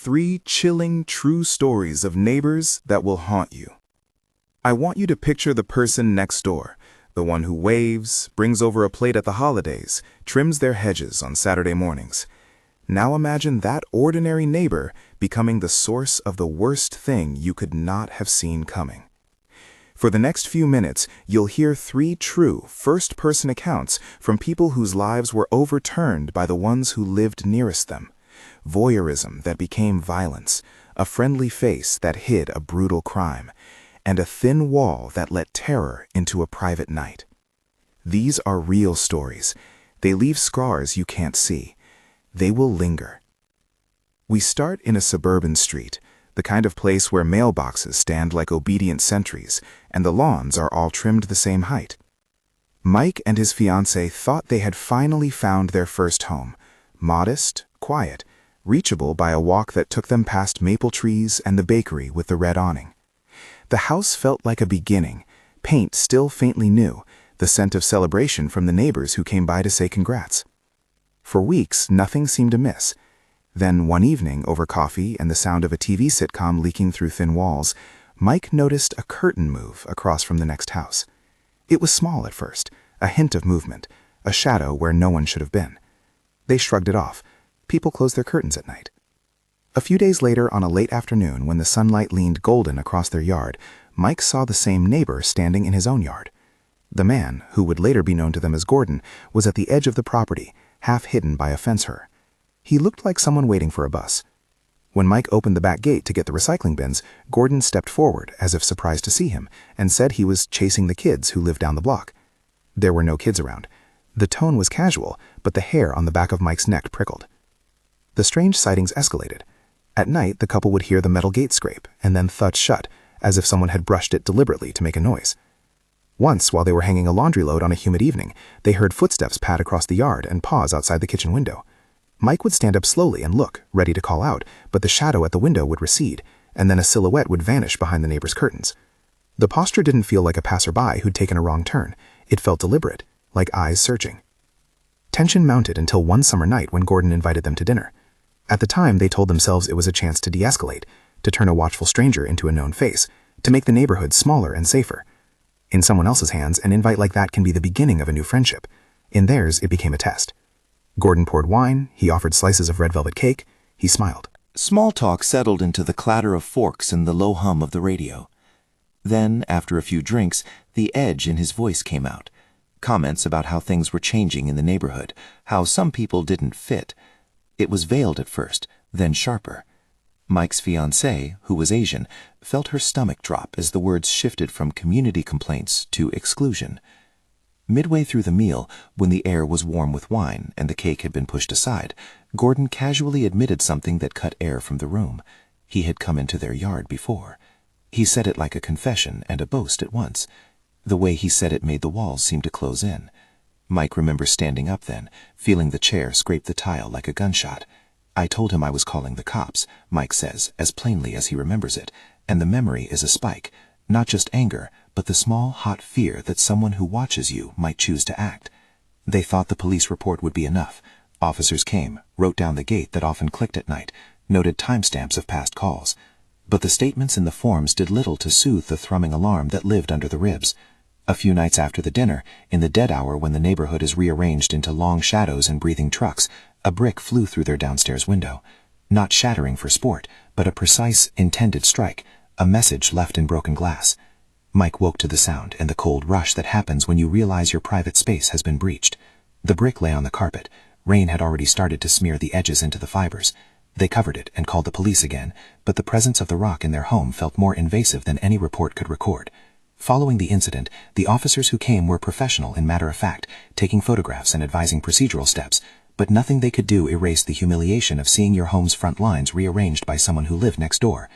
3 chilling, true stories of neighbors that will haunt you. I want you to picture the person next door, the one who waves, brings over a plate at the holidays, trims their hedges on Saturday mornings. Now imagine that ordinary neighbor becoming the source of the worst thing you could not have seen coming. For the next few minutes, you'll hear 3 true, first-person accounts from people whose lives were overturned by the ones who lived nearest them. Voyeurism that became violence, a friendly face that hid a brutal crime, and a thin wall that let terror into a private night. These are real stories. They leave scars you can't see. They will linger. We start in a suburban street, the kind of place where mailboxes stand like obedient sentries, and the lawns are all trimmed the same height. Mike and his fiancée thought they had finally found their first home, modest, quiet, reachable by a walk that took them past maple trees and the bakery with the red awning. The house felt like a beginning, paint still faintly new, the scent of celebration from the neighbors who came by to say congrats. For weeks, nothing seemed amiss. Then one evening, over coffee and the sound of a TV sitcom leaking through thin walls, Mike noticed a curtain move across from the next house. It was small at first, a hint of movement, a shadow where no one should have been. They shrugged it off. People closed their curtains at night. A few days later, on a late afternoon when the sunlight leaned golden across their yard, Mike saw the same neighbor standing in his own yard. The man, who would later be known to them as Gordon, was at the edge of the property, half hidden by a fence-her. He looked like someone waiting for a bus. When Mike opened the back gate to get the recycling bins, Gordon stepped forward, as if surprised to see him, and said he was chasing the kids who lived down the block. There were no kids around. The tone was casual, but the hair on the back of Mike's neck prickled. The strange sightings escalated. At night, the couple would hear the metal gate scrape, and then thud shut, as if someone had brushed it deliberately to make a noise. Once, while they were hanging a laundry load on a humid evening, they heard footsteps pad across the yard and pause outside the kitchen window. Mike would stand up slowly and look, ready to call out, but the shadow at the window would recede, and then a silhouette would vanish behind the neighbor's curtains. The posture didn't feel like a passerby who'd taken a wrong turn. It felt deliberate, like eyes searching. Tension mounted until one summer night when Gordon invited them to dinner. At the time, they told themselves it was a chance to de-escalate, to turn a watchful stranger into a known face, to make the neighborhood smaller and safer. In someone else's hands, an invite like that can be the beginning of a new friendship. In theirs, it became a test. Gordon poured wine, he offered slices of red velvet cake, he smiled. Small talk settled into the clatter of forks and the low hum of the radio. Then, after a few drinks, the edge in his voice came out. Comments about how things were changing in the neighborhood, how some people didn't fit. It was veiled at first, then sharper. Mike's fiancée, who was Asian, felt her stomach drop as the words shifted from community complaints to exclusion. Midway through the meal, when the air was warm with wine and the cake had been pushed aside, Gordon casually admitted something that cut air from the room. He had come into their yard before. He said it like a confession and a boast at once. The way he said it made the walls seem to close in. Mike remembers standing up then, feeling the chair scrape the tile like a gunshot. I told him I was calling the cops, Mike says, as plainly as he remembers it, and the memory is a spike, not just anger, but the small, hot fear that someone who watches you might choose to act. They thought the police report would be enough. Officers came, wrote down the gate that often clicked at night, noted timestamps of past calls. But the statements in the forms did little to soothe the thrumming alarm that lived under the ribs. A few nights after the dinner, in the dead hour when the neighborhood is rearranged into long shadows and breathing trucks, a brick flew through their downstairs window. Not shattering for sport, but a precise, intended strike, a message left in broken glass. Mike woke to the sound and the cold rush that happens when you realize your private space has been breached. The brick lay on the carpet. Rain had already started to smear the edges into the fibers. They covered it and called the police again, but the presence of the rock in their home felt more invasive than any report could record. Following the incident, the officers who came were professional and matter-of-fact, taking photographs and advising procedural steps, but nothing they could do erased the humiliation of seeing your home's front lines rearranged by someone who lived next door.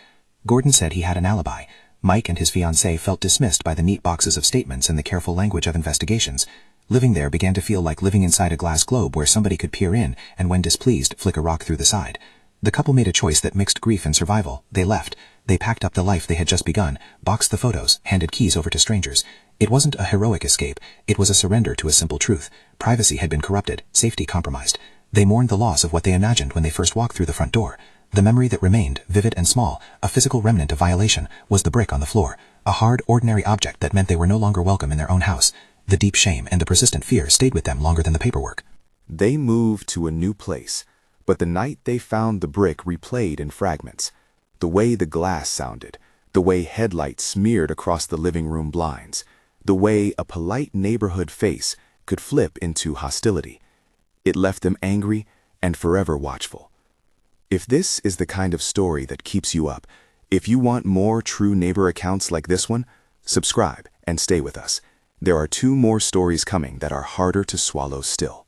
Gordon said he had an alibi. Mike and his fiancée felt dismissed by the neat boxes of statements and the careful language of investigations. Living there began to feel like living inside a glass globe where somebody could peer in and, when displeased, flick a rock through the side. The couple made a choice that mixed grief and survival. They left. They packed up the life they had just begun, boxed the photos, handed keys over to strangers. It wasn't a heroic escape. It was a surrender to a simple truth. Privacy had been corrupted, safety compromised. They mourned the loss of what they imagined when they first walked through the front door. The memory that remained, vivid and small, a physical remnant of violation, was the brick on the floor, a hard, ordinary object that meant they were no longer welcome in their own house. The deep shame and the persistent fear stayed with them longer than the paperwork. They moved to a new place, but the night they found the brick replayed in fragments. The way the glass sounded, the way headlights smeared across the living room blinds, the way a polite neighborhood face could flip into hostility. It left them angry and forever watchful. If this is the kind of story that keeps you up, if you want more true neighbor accounts like this one, subscribe and stay with us. There are 2 more stories coming that are harder to swallow still.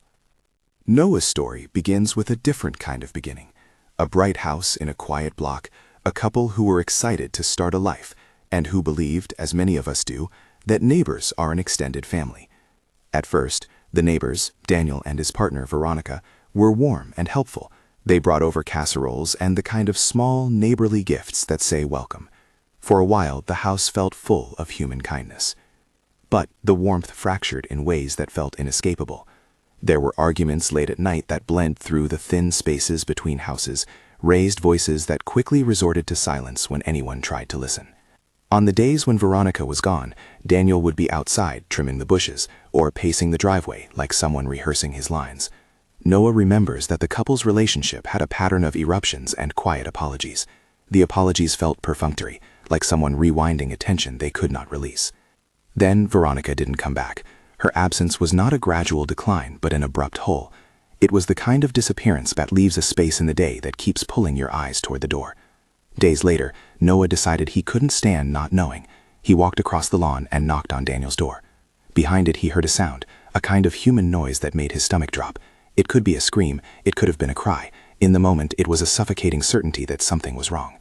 Noah's story begins with a different kind of beginning. A bright house in a quiet block, a couple who were excited to start a life, and who believed, as many of us do, that neighbors are an extended family. At first, the neighbors, Daniel and his partner Veronica, were warm and helpful. They brought over casseroles and the kind of small, neighborly gifts that say welcome. For a while, the house felt full of human kindness. But the warmth fractured in ways that felt inescapable. There were arguments late at night that bled through the thin spaces between houses, raised voices that quickly resorted to silence when anyone tried to listen. On the days when Veronica was gone, Daniel would be outside trimming the bushes or pacing the driveway like someone rehearsing his lines. Noah remembers that the couple's relationship had a pattern of eruptions and quiet apologies. The apologies felt perfunctory, like someone rewinding a tension they could not release. Then Veronica didn't come back. Her absence was not a gradual decline, but an abrupt hole. It was the kind of disappearance that leaves a space in the day that keeps pulling your eyes toward the door. Days later, Noah decided he couldn't stand not knowing. He walked across the lawn and knocked on Daniel's door. Behind it he heard a sound, a kind of human noise that made his stomach drop. It could be a scream, it could have been a cry. In the moment, it was a suffocating certainty that something was wrong.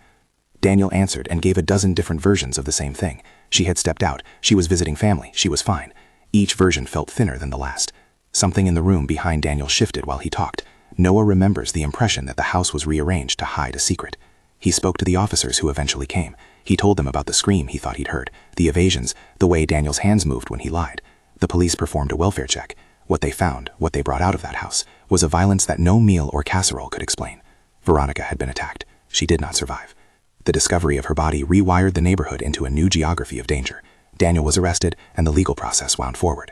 Daniel answered and gave a dozen different versions of the same thing. She had stepped out, she was visiting family, she was fine. Each version felt thinner than the last. Something in the room behind Daniel shifted while he talked. Noah remembers the impression that the house was rearranged to hide a secret. He spoke to the officers who eventually came. He told them about the scream he thought he'd heard, the evasions, the way Daniel's hands moved when he lied. The police performed a welfare check. What they found, what they brought out of that house, was a violence that no meal or casserole could explain. Veronica had been attacked. She did not survive. The discovery of her body rewired the neighborhood into a new geography of danger. Daniel was arrested, and the legal process wound forward.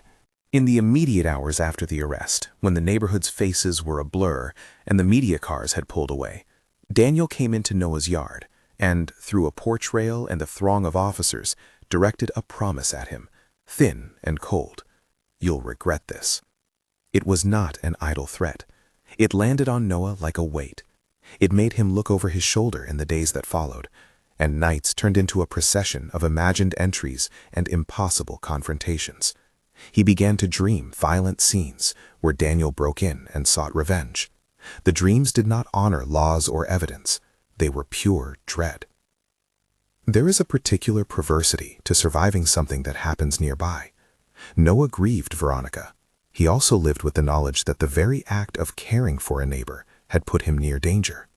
In the immediate hours after the arrest, when the neighborhood's faces were a blur and the media cars had pulled away, Daniel came into Noah's yard and, through a porch rail and a throng of officers, directed a promise at him, thin and cold. "You'll regret this." It was not an idle threat. It landed on Noah like a weight. It made him look over his shoulder in the days that followed, and nights turned into a procession of imagined entries and impossible confrontations. He began to dream violent scenes where Daniel broke in and sought revenge. The dreams did not honor laws or evidence. They were pure dread. There is a particular perversity to surviving something that happens nearby. Noah grieved Veronica. He also lived with the knowledge that the very act of caring for a neighbor had put him near danger.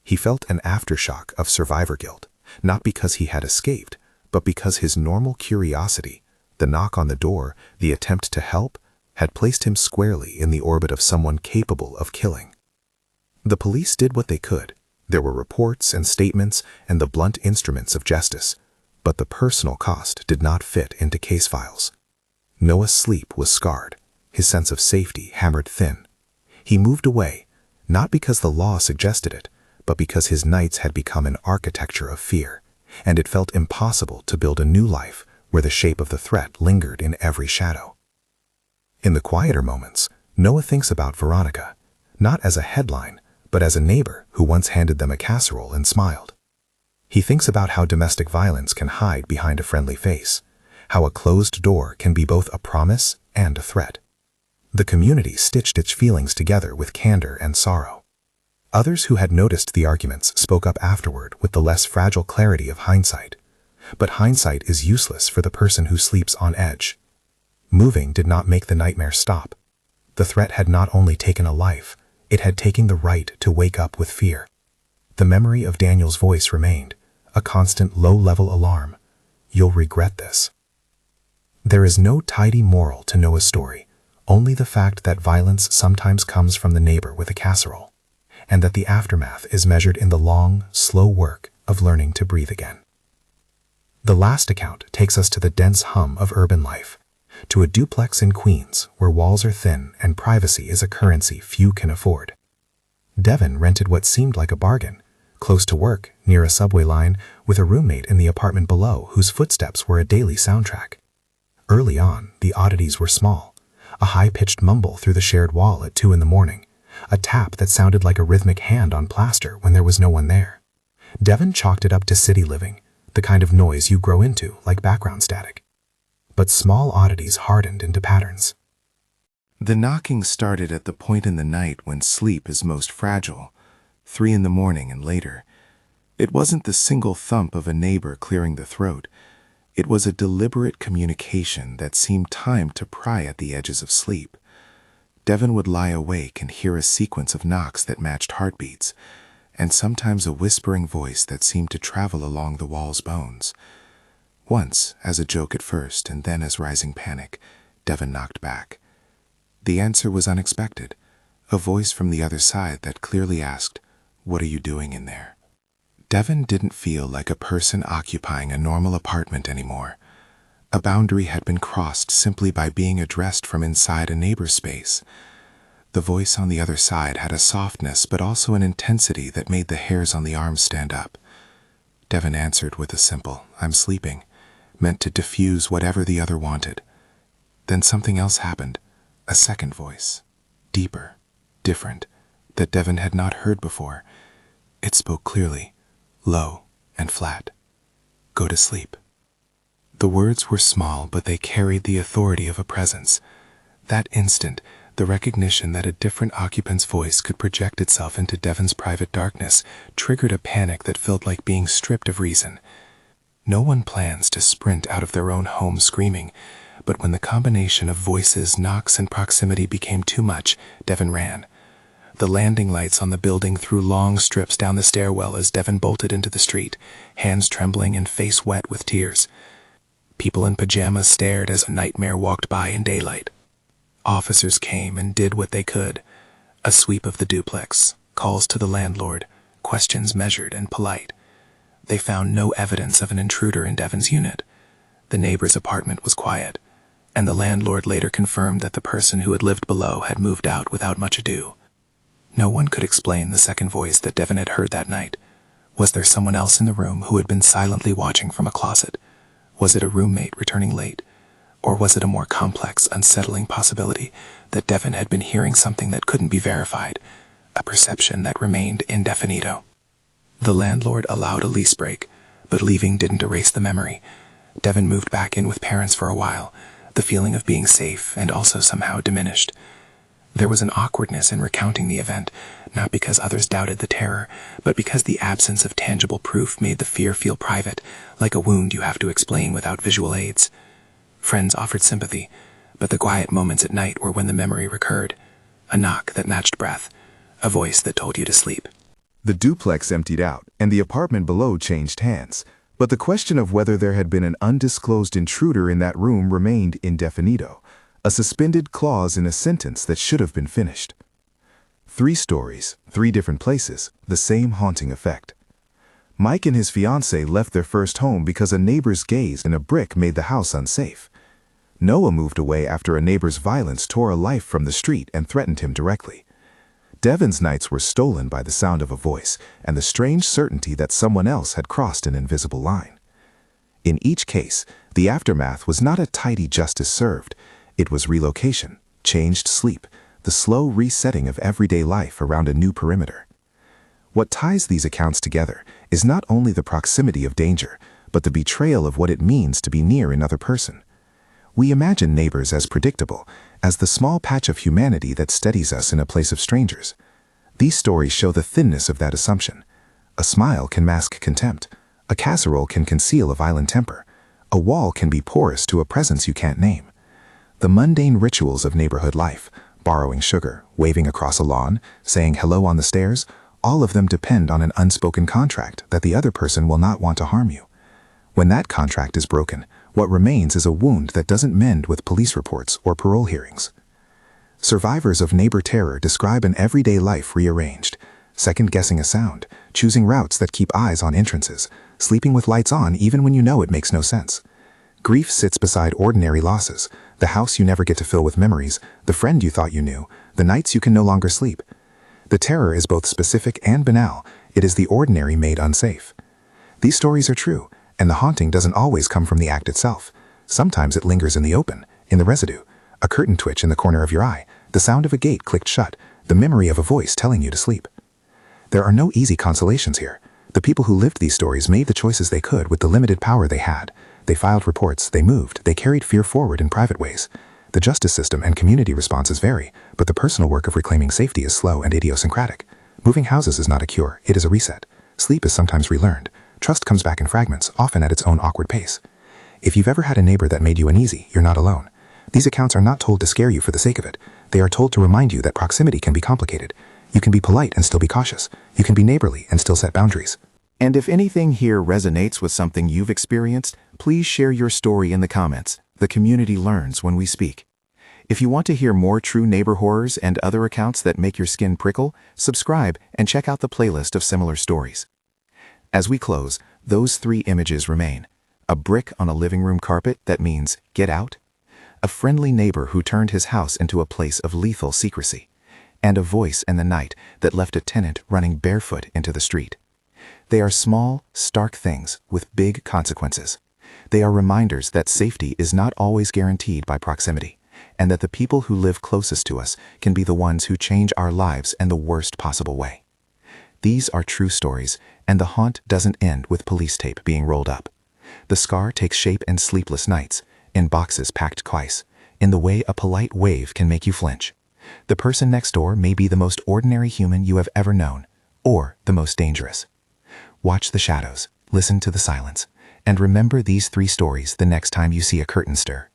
He felt an aftershock of survivor guilt, not because he had escaped, but because his normal curiosity, the knock on the door, the attempt to help, had placed him squarely in the orbit of someone capable of killing. The police did what they could. There were reports and statements and the blunt instruments of justice, but the personal cost did not fit into case files. Noah's sleep was scarred, his sense of safety hammered thin. He moved away, not because the law suggested it, but because his nights had become an architecture of fear, and it felt impossible to build a new life where the shape of the threat lingered in every shadow. In the quieter moments, Noah thinks about Veronica, not as a headline, but as a neighbor who once handed them a casserole and smiled. He thinks about how domestic violence can hide behind a friendly face, how a closed door can be both a promise and a threat. The community stitched its feelings together with candor and sorrow. Others who had noticed the arguments spoke up afterward with the less fragile clarity of hindsight. But hindsight is useless for the person who sleeps on edge. Moving did not make the nightmare stop. The threat had not only taken a life, it had taken the right to wake up with fear. The memory of Daniel's voice remained, a constant low-level alarm. You'll regret this. There is no tidy moral to Noah's story, only the fact that violence sometimes comes from the neighbor with a casserole. and that the aftermath is measured in the long, slow work of learning to breathe again. The last account takes us to the dense hum of urban life, to a duplex in Queens where walls are thin and privacy is a currency few can afford. Devin rented what seemed like a bargain, close to work, near a subway line, with a roommate in the apartment below whose footsteps were a daily soundtrack. Early on, the oddities were small. A high-pitched mumble through the shared wall at 2 a.m, a tap that sounded like a rhythmic hand on plaster when there was no one there. Devin chalked it up to city living, the kind of noise you grow into like background static. But small oddities hardened into patterns. The knocking started at the point in the night when sleep is most fragile, 3 a.m. and later. It wasn't the single thump of a neighbor clearing the throat. It was a deliberate communication that seemed timed to pry at the edges of sleep. Devin would lie awake and hear a sequence of knocks that matched heartbeats, and sometimes a whispering voice that seemed to travel along the wall's bones. Once, as a joke at first and then as rising panic, Devin knocked back. The answer was unexpected, a voice from the other side that clearly asked, "What are you doing in there?" Devin didn't feel like a person occupying a normal apartment anymore. A boundary had been crossed simply by being addressed from inside a neighbor's space. The voice on the other side had a softness but also an intensity that made the hairs on the arms stand up. Devin answered with a simple, "I'm sleeping," meant to diffuse whatever the other wanted. Then something else happened, a second voice, deeper, different, that Devin had not heard before. It spoke clearly, low and flat. "Go to sleep." The words were small, but they carried the authority of a presence. That instant, the recognition that a different occupant's voice could project itself into Devin's private darkness triggered a panic that felt like being stripped of reason. No one plans to sprint out of their own home screaming, but when the combination of voices, knocks, and proximity became too much, Devin ran. The landing lights on the building threw long strips down the stairwell as Devin bolted into the street, hands trembling and face wet with tears. People in pajamas stared as a nightmare walked by in daylight. Officers came and did what they could. A sweep of the duplex, calls to the landlord, questions measured and polite. They found no evidence of an intruder in Devin's unit. The neighbor's apartment was quiet, and the landlord later confirmed that the person who had lived below had moved out without much ado. No one could explain the second voice that Devin had heard that night. Was there someone else in the room who had been silently watching from a closet? Was it a roommate returning late? Or was it a more complex, unsettling possibility that Devin had been hearing something that couldn't be verified, a perception that remained indefinito? The landlord allowed a lease break, but leaving didn't erase the memory. Devin moved back in with parents for a while, the feeling of being safe and also somehow diminished. There was an awkwardness in recounting the event, not because others doubted the terror, but because the absence of tangible proof made the fear feel private, like a wound you have to explain without visual aids. Friends offered sympathy, but the quiet moments at night were when the memory recurred. A knock that matched breath, a voice that told you to sleep. The duplex emptied out, and the apartment below changed hands, but the question of whether there had been an undisclosed intruder in that room remained indefinito, a suspended clause in a sentence that should have been finished. 3 stories, 3 different places, the same haunting effect. Mike and his fiancée left their first home because a neighbor's gaze in a brick made the house unsafe. Noah moved away after a neighbor's violence tore a life from the street and threatened him directly. Devin's nights were stolen by the sound of a voice and the strange certainty that someone else had crossed an invisible line. In each case, the aftermath was not a tidy justice served. It was relocation, changed sleep, the slow resetting of everyday life around a new perimeter. What ties these accounts together is not only the proximity of danger, but the betrayal of what it means to be near another person. We imagine neighbors as predictable, as the small patch of humanity that steadies us in a place of strangers. These stories show the thinness of that assumption. A smile can mask contempt. A casserole can conceal a violent temper. A wall can be porous to a presence you can't name. The mundane rituals of neighborhood life, borrowing sugar, waving across a lawn, saying hello on the stairs, all of them depend on an unspoken contract that the other person will not want to harm you. When that contract is broken, what remains is a wound that doesn't mend with police reports or parole hearings. Survivors of neighbor terror describe an everyday life rearranged. second-guessing a sound, choosing routes that keep eyes on entrances, sleeping with lights on even when you know it makes no sense. Grief sits beside ordinary losses, the house you never get to fill with memories, the friend you thought you knew, the nights you can no longer sleep. The terror is both specific and banal. It is the ordinary made unsafe. These stories are true, and the haunting doesn't always come from the act itself. Sometimes it lingers in the open, in the residue. A curtain twitch in the corner of your eye, the sound of a gate clicked shut, the memory of a voice telling you to sleep. There are no easy consolations here. The people who lived these stories made the choices they could with the limited power they had. They filed reports, they moved, they carried fear forward in private ways. The justice system and community responses vary, but the personal work of reclaiming safety is slow and idiosyncratic. Moving houses is not a cure, it is a reset. Sleep is sometimes relearned. Trust comes back in fragments, often at its own awkward pace. If you've ever had a neighbor that made you uneasy, you're not alone. These accounts are not told to scare you for the sake of it. They are told to remind you that proximity can be complicated. You can be polite and still be cautious. You can be neighborly and still set boundaries. And if anything here resonates with something you've experienced, please share your story in the comments. The community learns when we speak. If you want to hear more true neighbor horrors and other accounts that make your skin prickle, subscribe and check out the playlist of similar stories. As we close, those 3 images remain. A brick on a living room carpet that means get out. A friendly neighbor who turned his house into a place of lethal secrecy. And a voice in the night that left a tenant running barefoot into the street. They are small, stark things with big consequences. They are reminders that safety is not always guaranteed by proximity, and that the people who live closest to us can be the ones who change our lives in the worst possible way. These are true stories, and the haunt doesn't end with police tape being rolled up. The scar takes shape in sleepless nights, in boxes packed twice, in the way a polite wave can make you flinch. The person next door may be the most ordinary human you have ever known, or the most dangerous. Watch the shadows, listen to the silence, and remember these 3 stories the next time you see a curtain stir.